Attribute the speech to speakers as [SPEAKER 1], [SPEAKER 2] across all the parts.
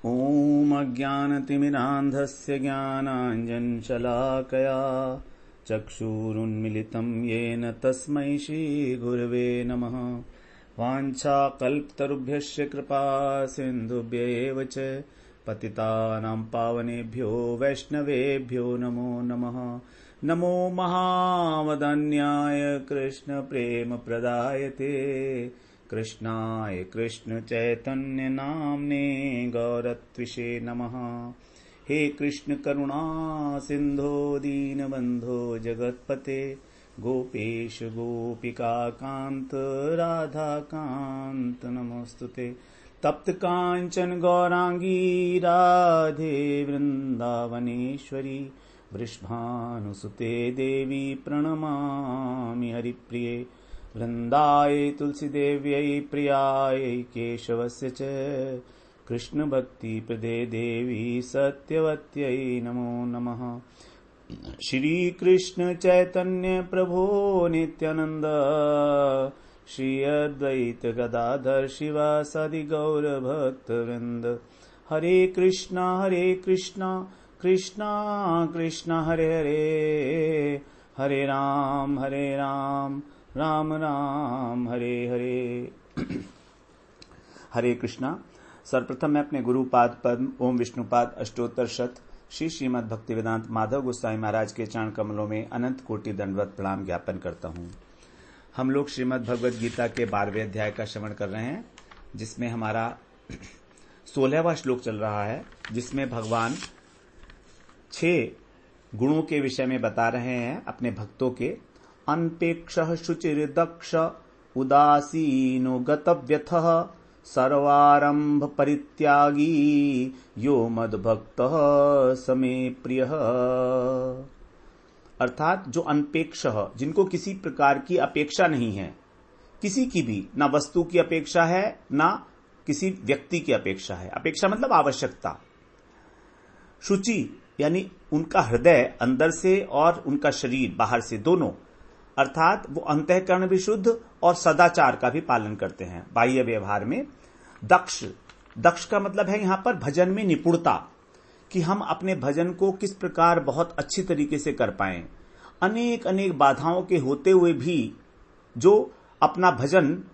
[SPEAKER 1] ॐ अज्ञानतिमिरान्धस्य ज्ञानाञ्जनशलाकया चक्षुरुन्मिलितं येन तस्मै श्रीगुरवे नमः। वाञ्छाकल्पतरुभ्यश्च कृपा सिन्धुभ्येव च पतितानां पावनेभ्यो वैष्णवेभ्यो नमो नमः। नमो महावदन्याय कृष्णप्रेमप्रदायते कृष्णाय कृष्णचैतन्यनाम्ने गौरत्विषे नमः। हे कृष्ण करुणा सिन्धो दीनबन्धो जगत्पते गोपेश गोपिकाकान्त राधाकान्त नमोस्तुते। तप्त कांचन गौरांगी राधे वृंदावनेश्वरी वृषभानुसुते देवी प्रणमामि हरिप्रिये। वृंदाय तुलसीदेव्यै प्रियायै केशवस्य च कृष्णभक्तिप्रदे देवी सत्यवत्यै नमो नमः। श्री कृष्ण चैतन्य प्रभो नित्यानंद श्री अद्वैत गदाधर शिवासादि गौर भक्त वृंद। हरे कृष्णा कृष्णा कृष्णा हरे हरे, हरे राम राम राम हरे हरे। हरे कृष्णा। सर्वप्रथम मैं अपने गुरुपाद पद्म ओम विष्णुपाद अष्टोत्तर शत श्री श्रीमद् भक्तिवेदांत माधव गोस्वामी महाराज के चरण कमलों में अनंत कोटि दंडवत प्रणाम ज्ञापन करता हूँ। हम लोग श्रीमद् भगवद गीता के 12वें अध्याय का श्रवण कर रहे हैं, जिसमें हमारा 16वां श्लोक चल रहा है, जिसमें भगवान 6 गुणों के विषय में बता रहे हैं अपने भक्तों के। अनपेक्षः शुचिर्दक्ष उदासीनो गतव्यथः सर्वारंभ परित्यागी यो मद्भक्तः समे प्रियः। अर्थात जो अनपेक्ष, जिनको किसी प्रकार की अपेक्षा नहीं है, किसी की भी, ना वस्तु की अपेक्षा है ना किसी व्यक्ति की अपेक्षा है। अपेक्षा मतलब आवश्यकता। शुचि यानी उनका हृदय अंदर से और उनका शरीर बाहर से दोनों, अर्थात वो अंतःकरण भी शुद्ध और सदाचार का भी पालन करते हैं बाह्य व्यवहार में। दक्ष का मतलब है यहां पर भजन में निपुणता, कि हम अपने भजन को किस प्रकार बहुत अच्छी तरीके से कर पाएं। अनेक बाधाओं के होते हुए भी जो अपना भजन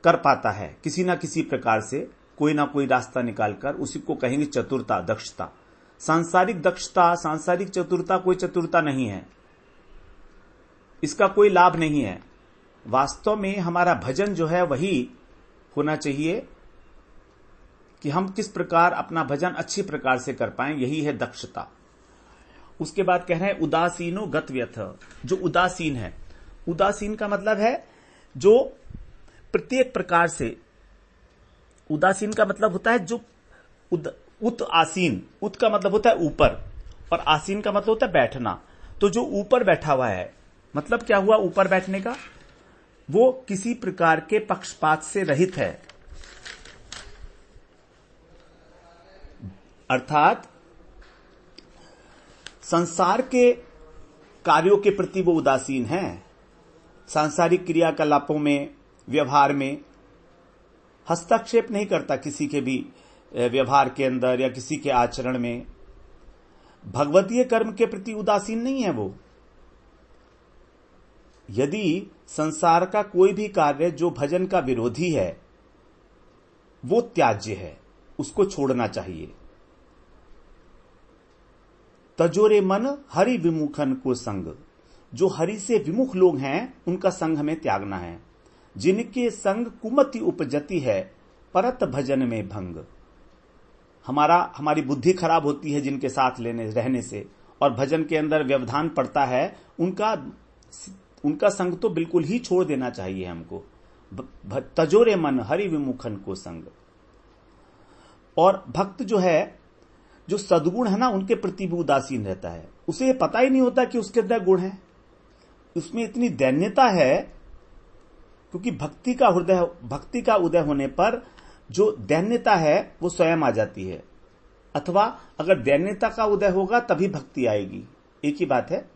[SPEAKER 1] कर पाता है किसी ना किसी प्रकार से, कोई ना कोई रास्ता निकालकर, उसी को कहेंगे चतुरता, दक्षता। सांसारिक दक्षता, सांसारिक चतुरता कोई चतुरता नहीं है, इसका कोई लाभ नहीं है। वास्तव में हमारा भजन जो है वही होना चाहिए कि हम किस प्रकार अपना भजन अच्छी प्रकार से कर पाएं, यही है दक्षता। उसके बाद कह रहे हैं उदासीनो गतव्यथ। जो उदासीन है, उदासीन का मतलब है जो प्रत्येक प्रकार से, उदासीन का मतलब होता है जो उत आसीन, उत का मतलब होता है ऊपर और आसीन का मतलब होता है बैठना। तो जो ऊपर बैठा हुआ है, मतलब क्या हुआ ऊपर बैठने का, वो किसी प्रकार के पक्षपात से रहित है, अर्थात संसार के कार्यों के प्रति वो उदासीन है। सांसारिक क्रियाकलापों में, व्यवहार में हस्तक्षेप नहीं करता, किसी के भी व्यवहार के अंदर या किसी के आचरण में। भगवतीय कर्म के प्रति उदासीन नहीं है वो। यदि संसार का कोई भी कार्य जो भजन का विरोधी है वो त्याज्य है, उसको छोड़ना चाहिए। तजोरे मन हरि विमुखन को संग, जो हरि से विमुख लोग हैं उनका संग हमें त्यागना है। जिनके संग कुमति उपजती है परत भजन में भंग। हमारी बुद्धि खराब होती है जिनके साथ रहने से, और भजन के अंदर व्यवधान पड़ता है, उनका संग तो बिल्कुल ही छोड़ देना चाहिए हमको। तजोरे मन हरि विमुखन को संग। और भक्त जो है, जो सद्गुण है ना, उनके प्रति भी उदासीन रहता है। उसे पता ही नहीं होता कि उसके अंदर गुण है, उसमें इतनी दैन्यता है, क्योंकि भक्ति का उदय होने पर जो दैन्यता है वो स्वयं आ जाती है, अथवा अगर दैन्यता का उदय होगा तभी भक्ति आएगी, एक ही बात है।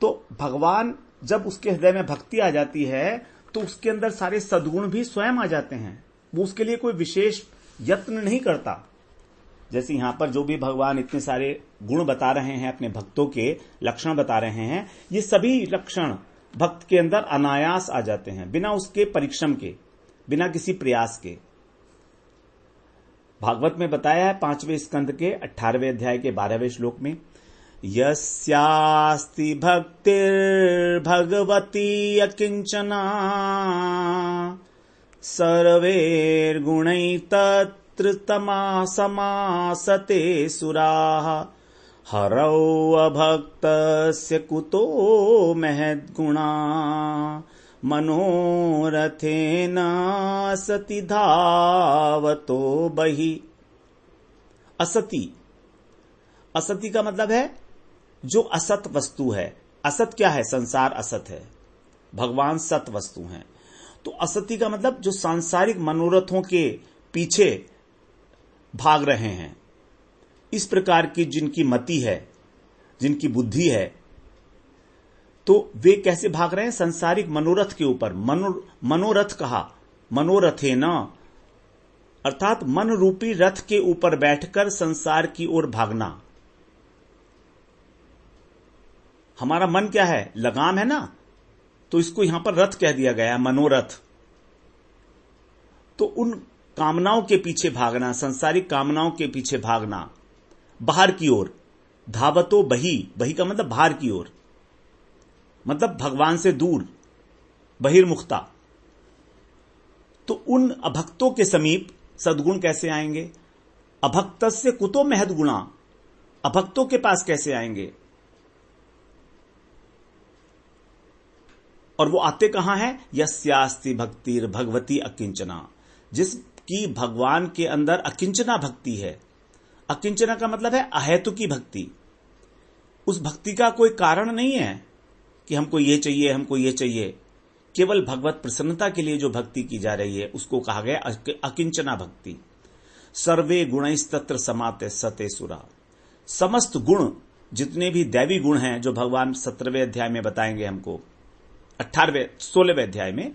[SPEAKER 1] तो भगवान जब उसके हृदय में भक्ति आ जाती है तो उसके अंदर सारे सद्गुण भी स्वयं आ जाते हैं। वो उसके लिए कोई विशेष यत्न नहीं करता। जैसे यहां पर जो भी भगवान इतने सारे गुण बता रहे हैं, अपने भक्तों के लक्षण बता रहे हैं, ये सभी लक्षण भक्त के अंदर अनायास आ जाते हैं, बिना उसके परिश्रम के, बिना किसी प्रयास के। भागवत में बताया है 5वें स्कंद के 18वें अध्याय के 12वें श्लोक में, यस्यास्ति भक्तिर्भगवती अकिंचना सर्वैर्गुणैः तत्र समासते सुराः हरौ अभक्तस्य कुतो महद्गुणा मनोरथेन सति धावतो बहि। असति, असति का मतलब है जो असत वस्तु है। असत क्या है? संसार असत है, भगवान सत वस्तु हैं। तो असति का मतलब जो सांसारिक मनोरथों के पीछे भाग रहे हैं, इस प्रकार की जिनकी मति है, जिनकी बुद्धि है, तो वे कैसे भाग रहे हैं? संसारिक मनोरथ के ऊपर। मनोरथ कहा, मनोरथे न, अर्थात मन रूपी रथ के ऊपर बैठकर संसार की ओर भागना। हमारा मन क्या है? लगाम है ना, तो इसको यहां पर रथ कह दिया गया है, मनोरथ। तो उन कामनाओं के पीछे भागना, संसारिक कामनाओं के पीछे भागना, बाहर की ओर। धावतो बही, बही का मतलब बाहर की ओर, मतलब भगवान से दूर, बहिर्मुखता। तो उन अभक्तों के समीप सद्गुण कैसे आएंगे? अभक्तस्य कुतो महद्गुणा, अभक्तों के पास कैसे आएंगे? और वो आते कहां हैं? यस्यास्ति भक्तिर भगवती अकिंचना, जिसकी भगवान के अंदर अकिंचना भक्ति है। अकिंचना का मतलब है अहेतु की भक्ति। उस भक्ति का कोई कारण नहीं है कि हमको ये चाहिए, हमको ये चाहिए। केवल भगवत प्रसन्नता के लिए जो भक्ति की जा रही है उसको कहा गया अकिंचना भक्ति। सर्वे गुणैस्तत्र समाते सते सुरा, समस्त गुण, जितने भी दैवी गुण हैं जो भगवान 17वें अध्याय में बताएंगे हमको, 16वें अध्याय में,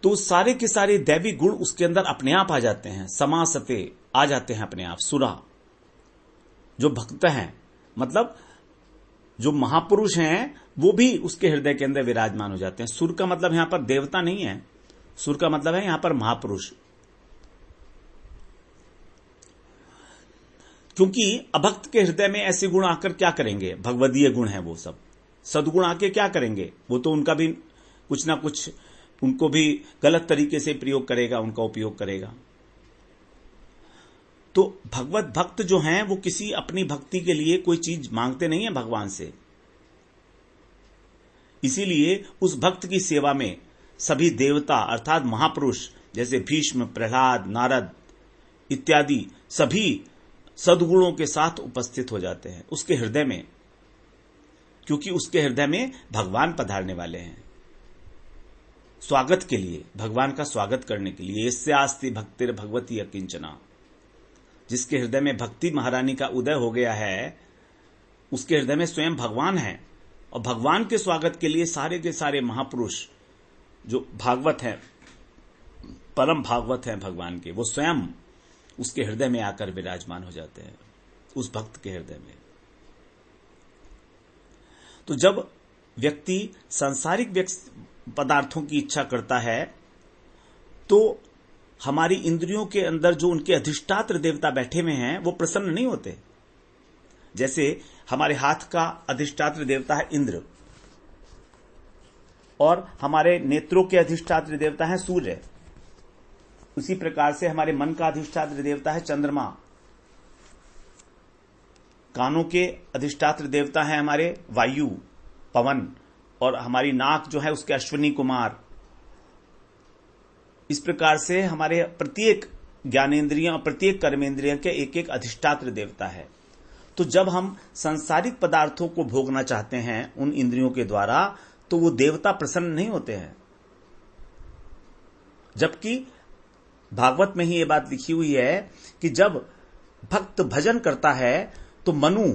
[SPEAKER 1] तो सारे के सारे दैवी गुण उसके अंदर अपने आप आ जाते हैं, समासते आ जाते हैं अपने आप। सुरा, जो भक्त हैं, मतलब जो महापुरुष हैं, वो भी उसके हृदय के अंदर विराजमान हो जाते हैं। सुर का मतलब यहां पर देवता नहीं है, सुर का मतलब है यहां पर महापुरुष। क्योंकि अभक्त के हृदय में ऐसे गुण आकर क्या करेंगे? भगवदीय गुण है वो सब। सद्गुण आके क्या करेंगे? वो तो उनका भी कुछ ना कुछ, उनको भी गलत तरीके से प्रयोग करेगा, उनका उपयोग करेगा। तो भगवत भक्त जो हैं वो किसी अपनी भक्ति के लिए कोई चीज मांगते नहीं है भगवान से। इसीलिए उस भक्त की सेवा में सभी देवता अर्थात महापुरुष जैसे भीष्म, प्रहलाद, नारद इत्यादि सभी सद्गुणों के साथ उपस्थित हो जाते हैं उसके हृदय में, क्योंकि उसके हृदय में भगवान पधारने वाले हैं स्वागत के लिए, भगवान का स्वागत करने के लिए। यस्यास्ति भक्तिर भगवती अकिंचना, जिसके हृदय में भक्ति महारानी का उदय हो गया है, उसके हृदय में स्वयं भगवान है। और भगवान के स्वागत के लिए सारे के सारे महापुरुष जो भागवत हैं, परम भागवत हैं भगवान के, वो स्वयं उसके हृदय में आकर विराजमान हो जाते हैं, उस भक्त के हृदय में। तो जब व्यक्ति सांसारिक पदार्थों की इच्छा करता है, तो हमारी इंद्रियों के अंदर जो उनके अधिष्ठात्र देवता बैठे हुए हैं वो प्रसन्न नहीं होते। जैसे हमारे हाथ का अधिष्ठात्र देवता है इंद्र, और हमारे नेत्रों के अधिष्ठात्र देवता है सूर्य। उसी प्रकार से हमारे मन का अधिष्ठात्र देवता है चंद्रमा, कानों के अधिष्ठात्र देवता है हमारे वायु, पवन, और हमारी नाक जो है उसके अश्विनी कुमार। इस प्रकार से हमारे प्रत्येक ज्ञानेंद्रियां और प्रत्येक कर्मेंद्रियों के एक एक अधिष्ठात्र देवता है। तो जब हम सांसारिक पदार्थों को भोगना चाहते हैं उन इंद्रियों के द्वारा, तो वो देवता प्रसन्न नहीं होते हैं। जबकि भागवत में ही ये बात लिखी हुई है कि जब भक्त भजन करता है तो मनु,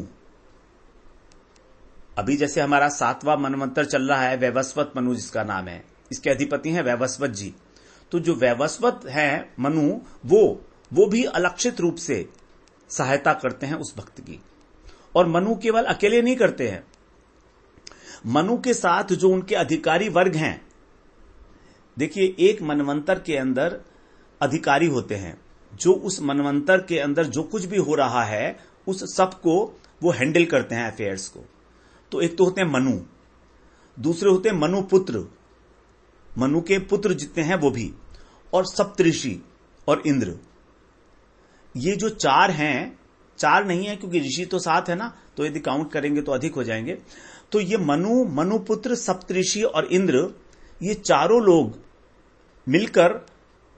[SPEAKER 1] अभी जैसे हमारा 7वां मनवंतर चल रहा है, वैवस्वत मनु जिसका नाम है, इसके अधिपति हैं वैवस्वत जी। तो जो वैवस्वत हैं मनु, वो भी अलक्षित रूप से सहायता करते हैं उस भक्त की। और मनु केवल अकेले नहीं करते हैं, मनु के साथ जो उनके अधिकारी वर्ग हैं, देखिए एक मनवंतर के अंदर अधिकारी होते हैं जो उस मनवंतर के अंदर जो कुछ भी हो रहा है उस सब को वो हैंडल करते हैं, अफेयर्स को। तो एक तो होते हैं मनु, दूसरे होते हैं मनु पुत्र, मनु के पुत्र जितने हैं वो भी, और सप्तऋषि और इंद्र। ये जो चार हैं, चार नहीं है क्योंकि ऋषि तो 7 है ना, तो यदि काउंट करेंगे तो अधिक हो जाएंगे। तो ये मनुपुत्र, सप्तऋषि और इंद्र, ये चारों लोग मिलकर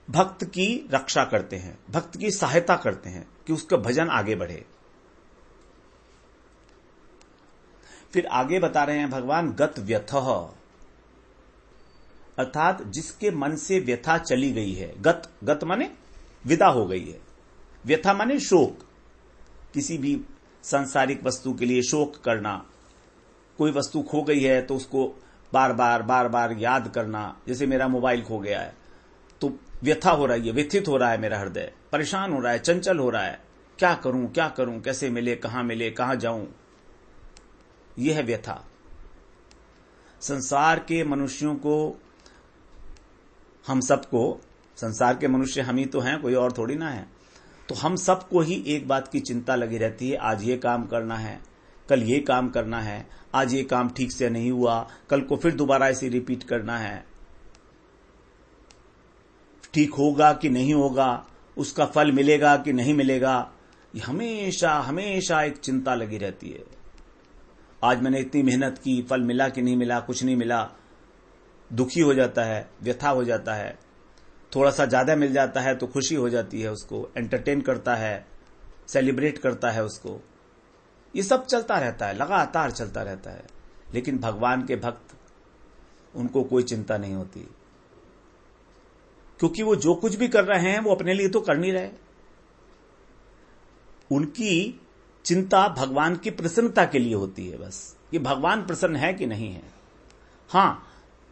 [SPEAKER 1] भक्त की रक्षा करते हैं, भक्त की सहायता करते हैं कि उसका भजन आगे बढ़े। फिर आगे बता रहे हैं भगवान, गत व्यथः, अर्थात जिसके मन से व्यथा चली गई है। गत माने विदा हो गई है, व्यथा माने शोक, किसी भी सांसारिक वस्तु के लिए शोक करना। कोई वस्तु खो गई है तो उसको बार बार याद करना, जैसे मेरा मोबाइल खो गया है तो व्यथा हो रही है, व्यथित हो रहा है मेरा हृदय, परेशान हो रहा है, चंचल हो रहा है, क्या करूं, कैसे मिले, कहां जाऊं, यह है व्यथा। संसार के मनुष्यों को, हम सबको, संसार के मनुष्य हम ही तो हैं, कोई और थोड़ी ना है, तो हम सबको ही एक बात की चिंता लगी रहती है, आज ये काम करना है, कल ये काम करना है, आज ये काम ठीक से नहीं हुआ, कल को फिर दोबारा इसे रिपीट करना है, ठीक होगा कि नहीं होगा, उसका फल मिलेगा कि नहीं मिलेगा, ये हमेशा एक चिंता लगी रहती है। आज मैंने इतनी मेहनत की, फल मिला कि नहीं मिला, कुछ नहीं मिला, दुखी हो जाता है, व्यथा हो जाता है। थोड़ा सा ज्यादा मिल जाता है तो खुशी हो जाती है, उसको एंटरटेन करता है, सेलिब्रेट करता है उसको। ये सब चलता रहता है, लगातार चलता रहता है। लेकिन भगवान के भक्त, उनको कोई चिंता नहीं होती, क्योंकि वो जो कुछ भी कर रहे हैं वो अपने लिए तो कर नहीं रहे। उनकी चिंता भगवान की प्रसन्नता के लिए होती है, बस कि भगवान प्रसन्न है कि नहीं है। हां,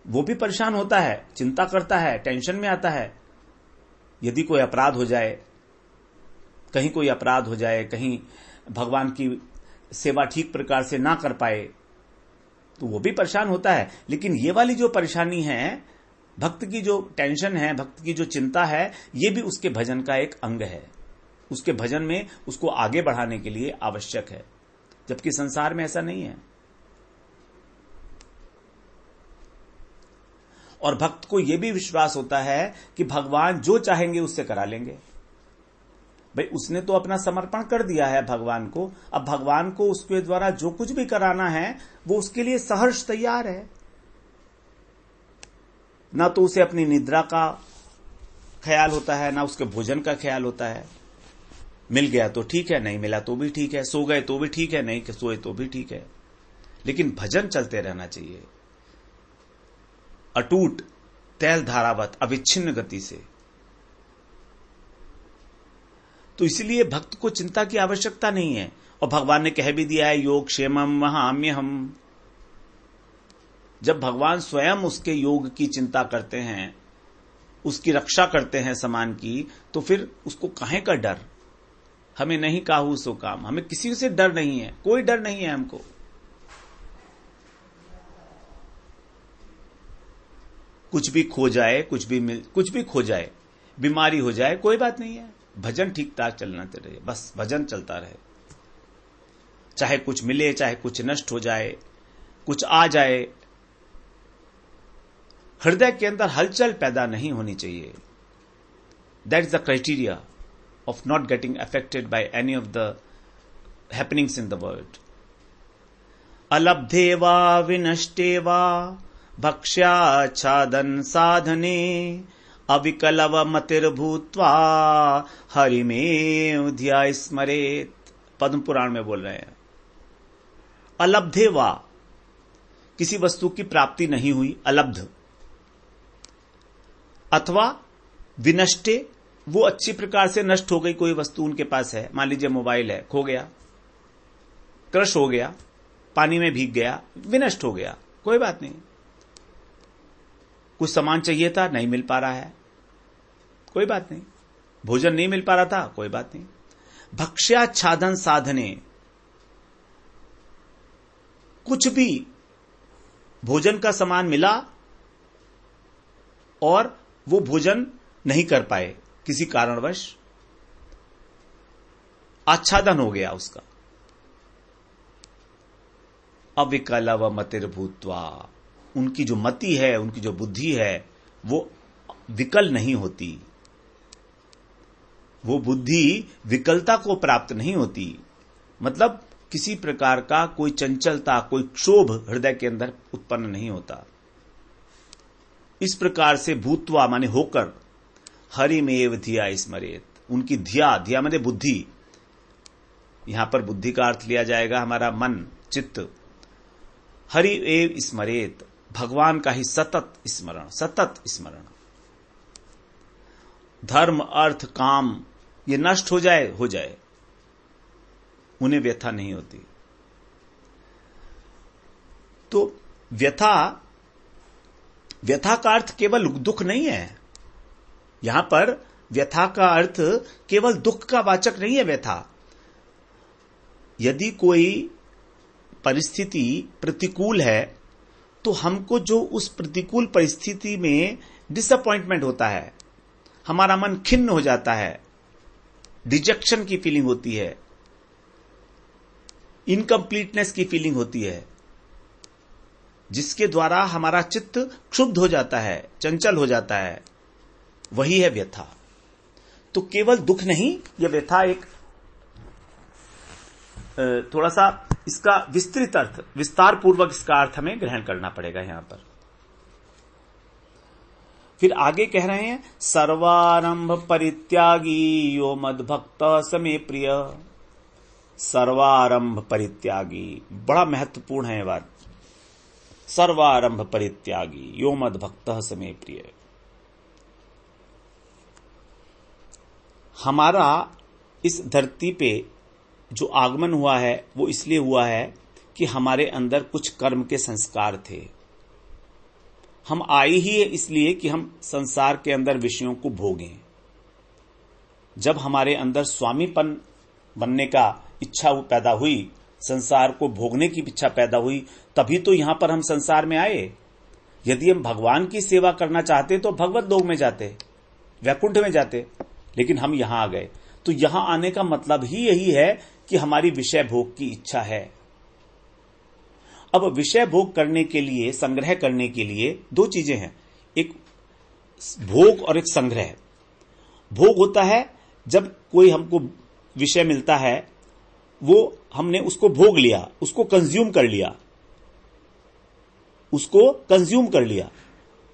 [SPEAKER 1] वो भी परेशान होता है, चिंता करता है, टेंशन में आता है, यदि कोई अपराध हो जाए, कहीं कोई अपराध हो जाए, कहीं भगवान की सेवा ठीक प्रकार से ना कर पाए तो वो भी परेशान होता है। लेकिन ये वाली जो परेशानी है, भक्त की जो टेंशन है, भक्त की जो चिंता है, ये भी उसके भजन का एक अंग है, उसके भजन में उसको आगे बढ़ाने के लिए आवश्यक है, जबकि संसार में ऐसा नहीं है। और भक्त को यह भी विश्वास होता है कि भगवान जो चाहेंगे उससे करा लेंगे। भाई उसने तो अपना समर्पण कर दिया है भगवान को, अब भगवान को उसके द्वारा जो कुछ भी कराना है वो उसके लिए सहर्ष तैयार है। ना तो उसे अपनी निद्रा का ख्याल होता है, ना उसके भोजन का ख्याल होता है। मिल गया तो ठीक है, नहीं मिला तो भी ठीक है, सो गए तो भी ठीक है, नहीं सोए तो भी ठीक है, लेकिन भजन चलते रहना चाहिए, अटूट तैल धारावत अविच्छिन्न गति से। तो इसलिए भक्त को चिंता की आवश्यकता नहीं है। और भगवान ने कह भी दिया है, योग क्षेमम वहाम्यहम। जब भगवान स्वयं उसके योग की चिंता करते हैं, उसकी रक्षा करते हैं समान की, तो फिर उसको काहे का डर। हमें नहीं काहू सो काम, हमें किसी से डर नहीं है, कोई डर नहीं है हमको। कुछ भी खो जाए, कुछ भी खो जाए, बीमारी हो जाए, कोई बात नहीं है, भजन ठीक ठाक चलना रहे, बस भजन चलता रहे। चाहे कुछ मिले, चाहे कुछ नष्ट हो जाए, कुछ आ जाए, हृदय के अंदर हलचल पैदा नहीं होनी चाहिए। That is the criteria of not getting affected by any of the happenings in the world. अलब्धे वा विनष्टे वा भक्ष्याच्छादन साधने अविकलव मतिर्भूत्वा हरिमेव ध्याय स्मरेत। पद्म पुराण में बोल रहे हैं, अलब्धे वा, किसी वस्तु की प्राप्ति नहीं हुई, अलब्ध, अथवा विनष्टे, वो अच्छी प्रकार से नष्ट हो गई, कोई वस्तु उनके पास है, मान लीजिए मोबाइल है, खो गया, क्रश हो गया, पानी में भीग गया, विनष्ट हो गया, कोई बात नहीं। कुछ सामान चाहिए था, नहीं मिल पा रहा है, कोई बात नहीं। भोजन नहीं मिल पा रहा था, कोई बात नहीं। भक्ष्याच्छादन साधने, कुछ भी भोजन का सामान मिला और वो भोजन नहीं कर पाए किसी कारणवश, आच्छादन हो गया उसका। अविकलव मतिर्भूत्वा, उनकी जो मति है, उनकी जो बुद्धि है, वो विकल नहीं होती, वो बुद्धि विकलता को प्राप्त नहीं होती। मतलब किसी प्रकार का कोई चंचलता, कोई क्षोभ हृदय के अंदर उत्पन्न नहीं होता। इस प्रकार से भूत्वा माने होकर, हरिमेव धिया स्मरेत, उनकी धिया माने बुद्धि, यहां पर बुद्धि का अर्थ लिया जाएगा हमारा मन, चित्त। हरि एव स्मरेत, भगवान का ही सतत स्मरण, सतत स्मरण। धर्म अर्थ काम ये नष्ट हो जाए, उन्हें व्यथा नहीं होती। तो व्यथा का अर्थ केवल दुख नहीं है। यहां पर व्यथा का अर्थ केवल दुख का वाचक नहीं है। व्यथा, यदि कोई परिस्थिति प्रतिकूल है तो हमको जो उस प्रतिकूल परिस्थिति में डिसअपॉइंटमेंट होता है, हमारा मन खिन्न हो जाता है, डिजेक्शन की फीलिंग होती है, इनकम्प्लीटनेस की फीलिंग होती है, जिसके द्वारा हमारा चित्त क्षुब्ध हो जाता है, चंचल हो जाता है, वही है व्यथा। तो केवल दुख नहीं, यह व्यथा एक थोड़ा सा इसका विस्तृत अर्थ, विस्तार पूर्वक इसका अर्थ हमें ग्रहण करना पड़ेगा यहां पर। फिर आगे कह रहे हैं, सर्वारंभ परित्यागी यो मद्भक्त समे प्रिय। सर्वारंभ परित्यागी, बड़ा महत्वपूर्ण है यह बात। सर्वारंभ परित्यागी यो मद्भक्त समे प्रिय। हमारा इस धरती पे जो आगमन हुआ है वो इसलिए हुआ है कि हमारे अंदर कुछ कर्म के संस्कार थे। हम आए ही इसलिए कि हम संसार के अंदर विषयों को भोगें। जब हमारे अंदर स्वामीपन बनने का इच्छा पैदा हुई, संसार को भोगने की इच्छा पैदा हुई, तभी तो यहां पर हम संसार में आए। यदि हम भगवान की सेवा करना चाहते तो भगवत लोक में जाते, वैकुंठ में जाते, लेकिन हम यहां आ गए। तो यहां आने का मतलब ही यही है कि हमारी विषय भोग की इच्छा है। अब विषय भोग करने के लिए, संग्रह करने के लिए दो चीजें हैं, एक भोग और एक संग्रह। भोग होता है जब कोई हमको विषय मिलता है, वो हमने उसको भोग लिया, उसको कंज्यूम कर लिया, उसको कंज्यूम कर लिया।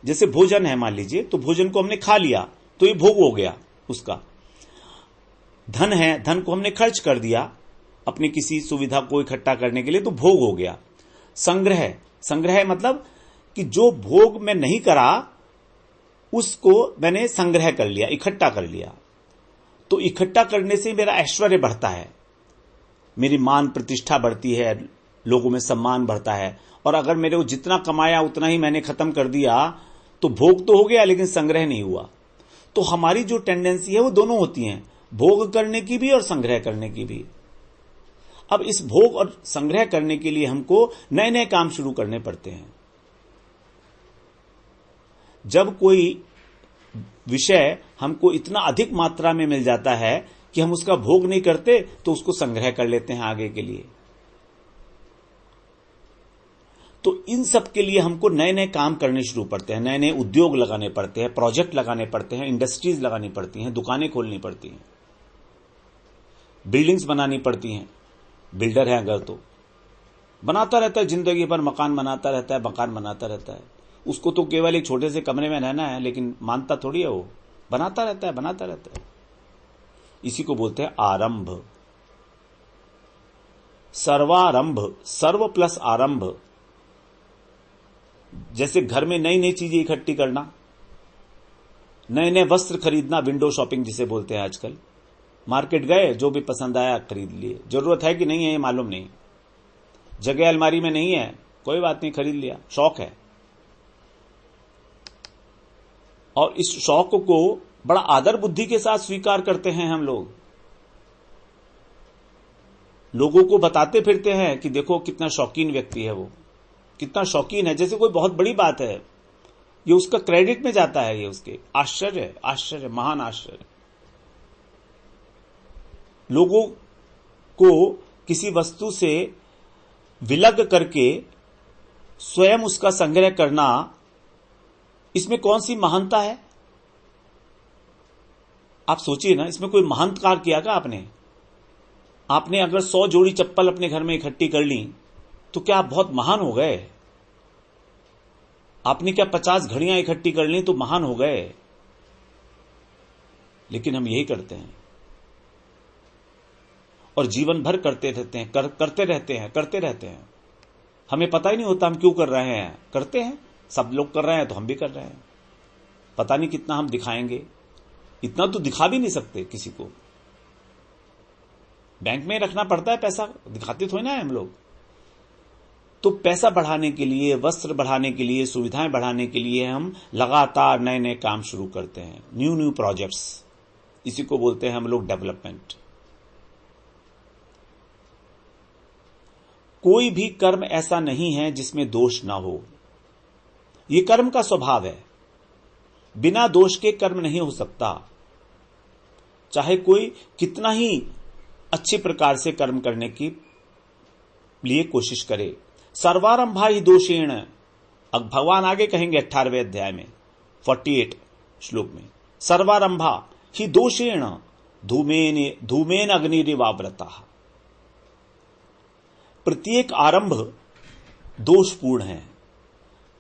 [SPEAKER 1] जैसे भोजन है मान लीजिए, तो भोजन को हमने खा लिया तो ये भोग हो गया उसका। धन है, धन को हमने खर्च कर दिया अपनी किसी सुविधा को इकट्ठा करने के लिए, तो भोग हो गया। संग्रह, संग्रह मतलब कि जो भोग मैं नहीं करा उसको मैंने संग्रह कर लिया, इकट्ठा कर लिया। तो इकट्ठा करने से मेरा ऐश्वर्य बढ़ता है, मेरी मान प्रतिष्ठा बढ़ती है, लोगों में सम्मान बढ़ता है। और अगर मेरे को जितना कमाया उतना ही मैंने खत्म कर दिया तो भोग तो हो गया लेकिन संग्रह नहीं हुआ। तो हमारी जो टेंडेंसी है वो दोनों होती हैं, भोग करने की भी और संग्रह करने की भी। अब इस भोग और संग्रह करने के लिए हमको नए नए काम शुरू करने पड़ते हैं। जब कोई विषय हमको इतना अधिक मात्रा में मिल जाता है कि हम उसका भोग नहीं करते तो उसको संग्रह कर लेते हैं आगे के लिए। तो इन सब के लिए हमको नए नए काम करने शुरू पड़ते हैं, नए नए उद्योग लगाने पड़ते हैं, प्रोजेक्ट लगाने पड़ते हैं, इंडस्ट्रीज लगानी पड़ती हैं, दुकानें खोलनी पड़ती हैं, बिल्डिंग्स बनानी पड़ती हैं। बिल्डर है अगर तो बनाता रहता है, जिंदगी भर मकान बनाता रहता है, मकान बनाता रहता है। उसको तो केवल एक छोटे से कमरे में रहना है, लेकिन मानता थोड़ी है वो, बनाता रहता है, बनाता रहता है। इसी को बोलते हैं आरंभ। सर्वारंभ, सर्व प्लस आरंभ। जैसे घर में नई नई चीजें इकट्ठी करना, नए नए वस्त्र खरीदना, विंडो शॉपिंग जिसे बोलते हैं आजकल। मार्केट गए, जो भी पसंद आया खरीद लिए। जरूरत है कि नहीं है ये मालूम नहीं, जगह अलमारी में नहीं है, कोई बात नहीं, खरीद लिया, शौक है। और इस शौक को बड़ा आदर बुद्धि के साथ स्वीकार करते हैं हम लोग। लोगों को बताते फिरते हैं कि देखो कितना शौकीन व्यक्ति है वो, कितना शौकीन है, जैसे कोई बहुत बड़ी बात है। ये उसका क्रेडिट में जाता है, ये उसके। आश्चर्य, आश्चर्य, महान आश्चर्य। लोगों को किसी वस्तु से विलग करके स्वयं उसका संग्रह करना, इसमें कौन सी महानता है? आप सोचिए ना, इसमें कोई महान कार्य किया क्या आपने? आपने अगर 100 जोड़ी चप्पल अपने घर में इकट्ठी कर ली तो क्या आप बहुत महान हो गए? आपने क्या 50 घड़ियां इकट्ठी कर ली तो महान हो गए? लेकिन हम यही करते हैं और जीवन भर करते रहते हैं, करते रहते हैं। हमें पता ही नहीं होता हम क्यों कर रहे हैं, करते हैं। सब लोग कर रहे हैं तो हम भी कर रहे हैं। पता नहीं कितना हम दिखाएंगे, इतना तो दिखा भी नहीं सकते किसी को। बैंक में रखना पड़ता है पैसा, दिखाते थोड़ी ना है हम लोग। तो पैसा बढ़ाने के लिए, वस्त्र बढ़ाने के लिए, सुविधाएं बढ़ाने के लिए हम लगातार नए नए काम शुरू करते हैं, न्यू प्रोजेक्ट्स। इसी को बोलते हैं हम लोग डेवलपमेंट। कोई भी कर्म ऐसा नहीं है जिसमें दोष ना हो। यह कर्म का स्वभाव है। बिना दोष के कर्म नहीं हो सकता। चाहे कोई कितना ही अच्छे प्रकार से कर्म करने की लिए कोशिश करे। सर्वारंभा ही दोषेण, अब भगवान आगे कहेंगे 18वें अध्याय में 48 श्लोक में, सर्वारंभा ही दोषेण धूमेन अग्निरिवाव्रता। प्रत्येक आरंभ दोषपूर्ण है।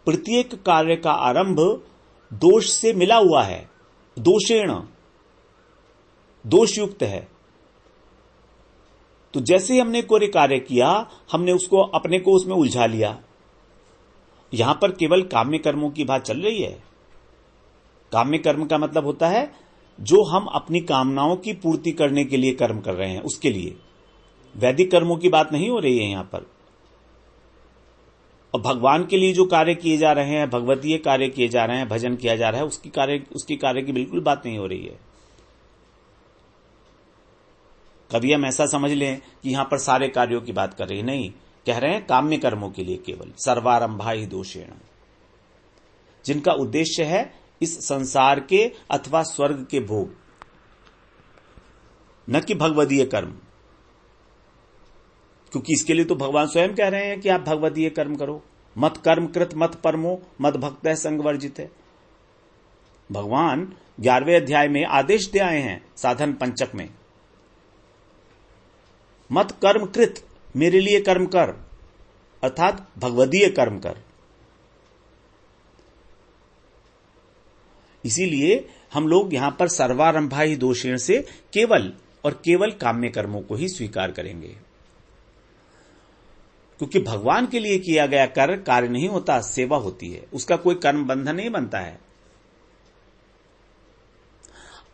[SPEAKER 1] प्रत्येक कार्य का आरंभ दोष से मिला हुआ है, दोषेण, दोषयुक्त है। तो जैसे ही हमने कोई कार्य किया, हमने उसको अपने को उसमें उलझा लिया। यहां पर केवल काम्य कर्मों की बात चल रही है। काम्य कर्म का मतलब होता है जो हम अपनी कामनाओं की पूर्ति करने के लिए कर्म कर रहे हैं, उसके लिए। वैदिक कर्मों की बात नहीं हो रही है यहां पर। और भगवान के लिए जो कार्य किए जा रहे हैं, भगवतीय कार्य किए जा रहे हैं, भजन किया जा रहा है, उसकी कार्य की बिल्कुल बात नहीं हो रही है। कभी हम ऐसा समझ लें कि यहां पर सारे कार्यों की बात कर रही है, नहीं, कह रहे हैं काम्य कर्मों के लिए केवल। सर्वारंभा ही दोषेण, जिनका उद्देश्य है इस संसार के अथवा स्वर्ग के भोग, न कि भगवदीय कर्म। क्योंकि इसके लिए तो भगवान स्वयं कह रहे हैं कि आप भगवदीय कर्म करो। मत कर्म कृत मत परमो मत भक्त संग वर्जित है। भगवान 11वें अध्याय में आदेश दे आए हैं साधन पंचक में, मत कर्म कृत, मेरे लिए कर्म कर, अर्थात भगवदीय कर्म कर। इसीलिए हम लोग यहां पर सर्वारंभा ही दोषेण से केवल और केवल काम्य कर्मों को ही स्वीकार करेंगे। क्योंकि भगवान के लिए किया गया कार्य नहीं होता, सेवा होती है, उसका कोई कर्म बंधन नहीं बनता है।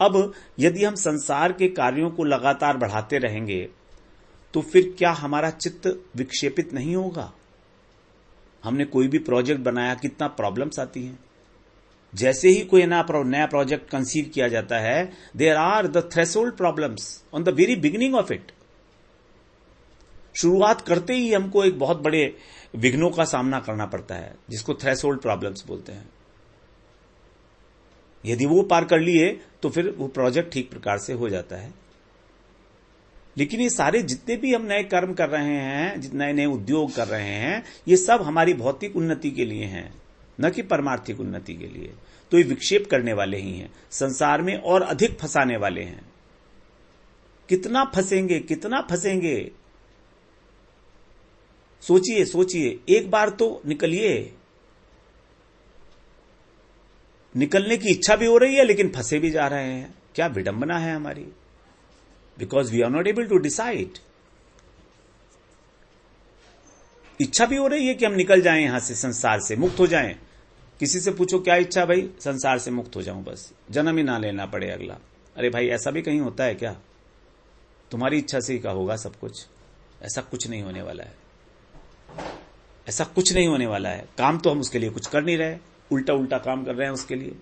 [SPEAKER 1] अब यदि हम संसार के कार्यों को लगातार बढ़ाते रहेंगे तो फिर क्या हमारा चित्त विक्षेपित नहीं होगा? हमने कोई भी प्रोजेक्ट बनाया, कितना प्रॉब्लम्स आती हैं। जैसे ही कोई नया प्रोजेक्ट कंसीव किया जाता है, there are the threshold problems on the very beginning of it. शुरुआत करते ही हमको एक बहुत बड़े विघ्नों का सामना करना पड़ता है, जिसको थ्रेशोल्ड प्रॉब्लम्स बोलते हैं। यदि वो पार कर लिए तो फिर वो प्रोजेक्ट ठीक प्रकार से हो जाता है। लेकिन ये सारे जितने भी हम नए कर्म कर रहे हैं, नए नए उद्योग कर रहे हैं, ये सब हमारी भौतिक उन्नति के लिए हैं, न कि परमार्थिक उन्नति के लिए। तो ये विक्षेप करने वाले ही हैं, संसार में और अधिक फंसाने वाले हैं। कितना फंसेंगे, कितना फंसेंगे? सोचिए सोचिए, एक बार तो निकलिए। निकलने की इच्छा भी हो रही है लेकिन फंसे भी जा रहे हैं। क्या विडंबना है हमारी, because we are not able to decide. इच्छा भी हो रही है कि हम निकल जाएं यहां से, संसार से मुक्त हो जाएं। किसी से पूछो क्या इच्छा, भाई संसार से मुक्त हो जाऊं, बस जन्म ही ना लेना पड़े अगला। अरे भाई, ऐसा भी कहीं होता है क्या? तुम्हारी इच्छा से ही का होगा सब कुछ? ऐसा कुछ नहीं होने वाला है, ऐसा कुछ नहीं होने वाला है। काम तो हम उसके लिए कुछ कर नहीं रहे, उल्टा उल्टा काम कर रहे हैं उसके लिए।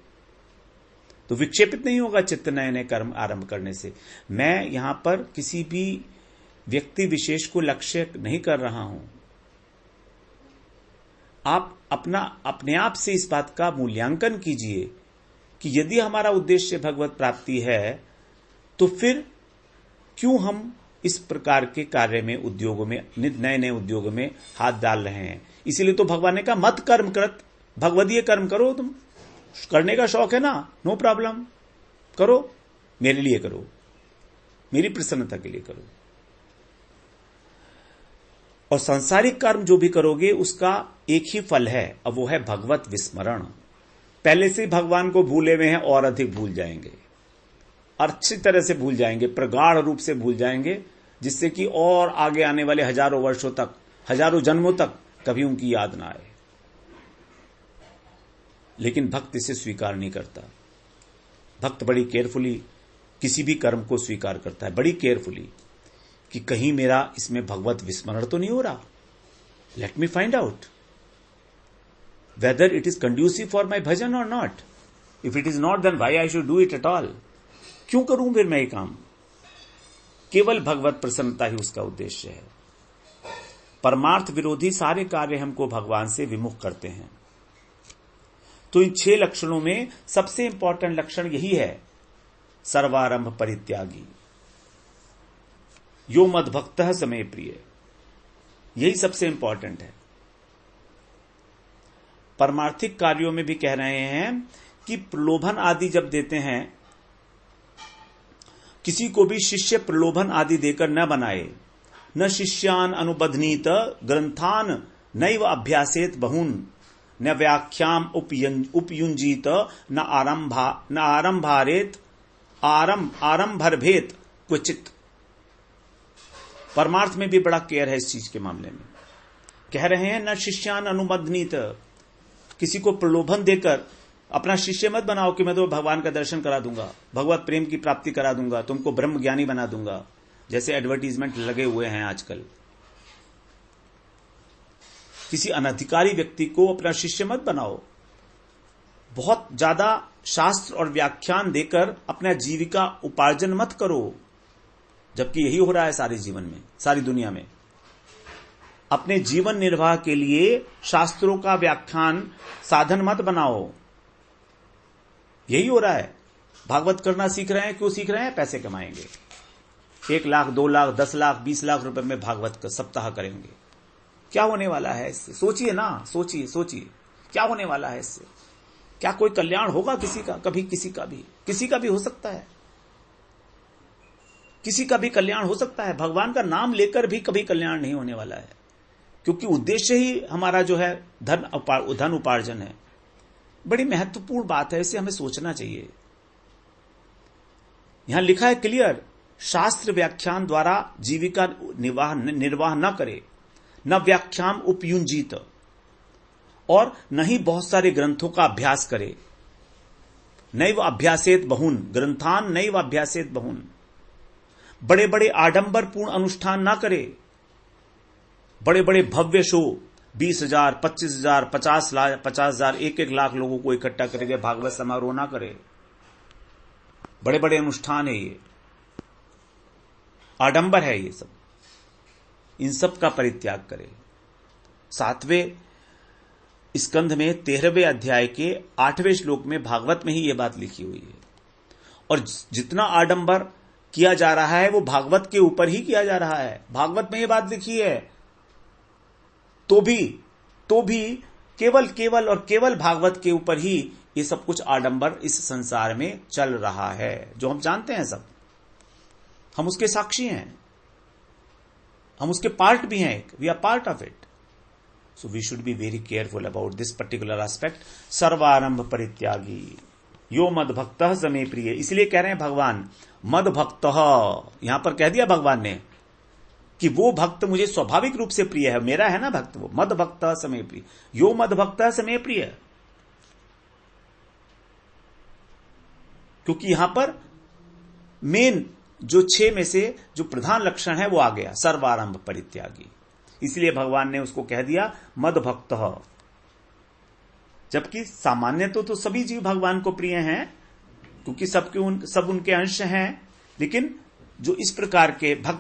[SPEAKER 1] तो विक्षेपित नहीं होगा चित्त नए नए कर्म आरंभ करने से। मैं यहां पर किसी भी व्यक्ति विशेष को लक्ष्य नहीं कर रहा हूं। आप अपने आप से इस बात का मूल्यांकन कीजिए कि यदि हमारा उद्देश्य भगवत प्राप्ति है तो फिर क्यों हम इस प्रकार के कार्य में, उद्योगों में, नए नए उद्योगों में हाथ डाल रहे हैं। इसीलिए तो भगवान ने कहा मत कर्म करत, भगवदीय कर्म करो। तुम करने का शौक है ना, नो प्रॉब्लम, करो, मेरे लिए करो, मेरी प्रसन्नता के लिए करो। और सांसारिक कर्म जो भी करोगे उसका एक ही फल है, अब वो है भगवत विस्मरण। पहले से भगवान को भूले हुए हैं और अधिक भूल जाएंगे, अच्छी तरह से भूल जाएंगे, प्रगाढ़ रूप से भूल जाएंगे, जिससे कि और आगे आने वाले हजारों वर्षों तक, हजारों जन्मों तक कभी उनकी याद ना आए। लेकिन भक्त इसे स्वीकार नहीं करता। भक्त बड़ी केयरफुली किसी भी कर्म को स्वीकार करता है, बड़ी केयरफुली, कि कहीं मेरा इसमें भगवत विस्मरण तो नहीं हो रहा। Let me find out whether it is conducive for my bhajan और not. If it is not, then why I should do it at all. क्यों करूं फिर मैं ये काम? केवल भगवत प्रसन्नता ही उसका उद्देश्य है। परमार्थ विरोधी सारे कार्य हमको भगवान से विमुख करते हैं। तो इन 6 लक्षणों में सबसे इंपॉर्टेंट लक्षण यही है, सर्वारंभ परित्यागी, यो मद भक्तः समय प्रिय। यही सबसे इंपॉर्टेंट है। परमार्थिक कार्यों में भी कह रहे हैं कि प्रलोभन आदि जब देते हैं, किसी को भी शिष्य प्रलोभन आदि देकर न बनाए। न शिष्यान अनुबध्नीत ग्रंथान नैव अभ्यासेत बहुन न व्याख्याम उपयुंजीत न आरंभर्भेत क्वचित। परमार्थ में भी बड़ा केयर है इस चीज के मामले में। कह रहे हैं न शिष्यान अनुबध्नीत, किसी को प्रलोभन देकर अपना शिष्य मत बनाओ कि मैं तो भगवान का दर्शन करा दूंगा, भगवत प्रेम की प्राप्ति करा दूंगा, तुमको ब्रह्म ज्ञानी बना दूंगा, जैसे एडवर्टीजमेंट लगे हुए हैं आजकल। किसी अनधिकारी व्यक्ति को अपना शिष्य मत बनाओ। बहुत ज्यादा शास्त्र और व्याख्यान देकर अपना जीविका उपार्जन मत करो, जबकि यही हो रहा है सारे जीवन में, सारी दुनिया में। अपने जीवन निर्वाह के लिए शास्त्रों का व्याख्यान साधन मत बनाओ। यही हो रहा है। भागवत करना सीख रहे हैं, क्यों सीख रहे हैं? पैसे कमाएंगे। 1 लाख, 2 लाख, 10 लाख, 20 लाख रुपए में भागवत का सप्ताह करेंगे। क्या होने वाला है इससे? सोचिए ना, सोचिए क्या होने वाला है इससे? क्या कोई कल्याण होगा किसी का? कभी किसी का भी हो सकता है, किसी का भी कल्याण हो सकता है। भगवान का नाम लेकर भी कभी कल्याण नहीं होने वाला है, क्योंकि उद्देश्य ही हमारा जो है धन उपार्जन है। बड़ी महत्वपूर्ण बात है, इसे हमें सोचना चाहिए। यहां लिखा है क्लियर, शास्त्र व्याख्यान द्वारा जीविका निर्वाह न करे, न व्याख्यान उपयुंजीत, और न ही बहुत सारे ग्रंथों का अभ्यास करे। नैव अभ्यासेत बहुन, ग्रंथान नैव अभ्यासेत बहुन। बड़े बड़े आडंबरपूर्ण अनुष्ठान ना करे, बड़े बड़े भव्य शो, 20,000, 25,000, 50,000, 1-1 लाख लोगों को इकट्ठा करके भागवत समारोह ना करे। बड़े बड़े अनुष्ठान है ये, आडंबर है ये सब। इन सब का परित्याग करे। 7वें स्कंध में 13वें अध्याय के 8वें श्लोक में भागवत में ही ये बात लिखी हुई है। और जितना आडंबर किया जा रहा है वो भागवत के ऊपर ही किया जा रहा है। भागवत में ये बात लिखी है, तो भी केवल भागवत के ऊपर ही ये सब कुछ आडंबर इस संसार में चल रहा है, जो हम जानते हैं सब। हम उसके साक्षी हैं, हम उसके पार्ट भी हैं, we are part of it. So we should be very careful about this particular aspect. सर्वारंभ परित्यागी यो मद भक्तः समे प्रिय। इसलिए कह रहे हैं भगवान मद भक्तः, यहां पर कह दिया भगवान ने कि वो भक्त मुझे स्वाभाविक रूप से प्रिय है, मेरा है ना भक्त वो। मद भक्तः समे प्रिय, यो मद भक्तः समे प्रिय। क्योंकि यहां पर मेन जो 6 में से जो प्रधान लक्षण है वो आ गया, सर्वारंभ परित्यागी। इसलिए भगवान ने उसको कह दिया मद भक्तः। जबकि सामान्य तो सभी जीव भगवान को प्रिय हैं, क्योंकि सब उनके अंश हैं, लेकिन जो इस प्रकार के भक्त